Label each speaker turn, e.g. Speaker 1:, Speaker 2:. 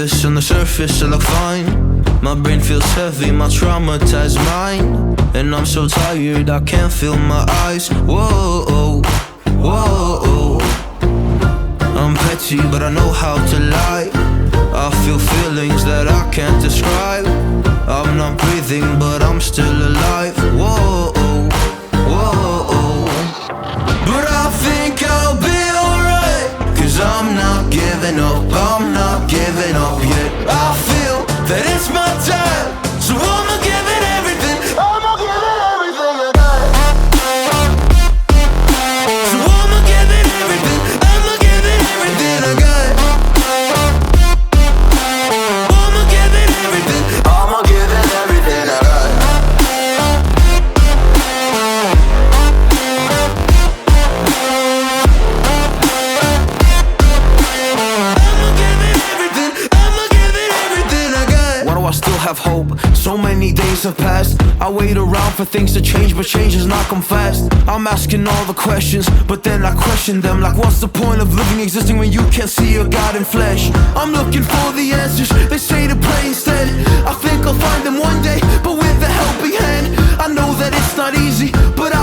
Speaker 1: reckless, on the surface I look fine. My brain feels heavy, my traumatized mind. And I'm so tired, I can't feel my eyes. Whoa, whoa. I'm petty, but I know how to lie. I feel feelings that I can't describe. I'm not breathing, but I'm still alive. Whoa, whoa. But I think I'll be alright, 'cause I'm not giving up, I'm not giving up yet. I feel that it's my time, so I'ma give it everything. I'ma give it everything I got. So I'ma give it everything. I'ma give it everything I got. I'ma give it everything. I'ma give it everything I got. I'ma give it everything. I'ma give it everything I got. Why do I still have hope? So many days have passed. I wait around for things to change, but change has not come fast. I'm asking all the questions, but then I question them. Like, what's the point of living, existing when you can't see your God in flesh? I'm looking for the answers, they say to pray instead. I think I'll find them one day, but with a helping hand. I know that it's not easy, but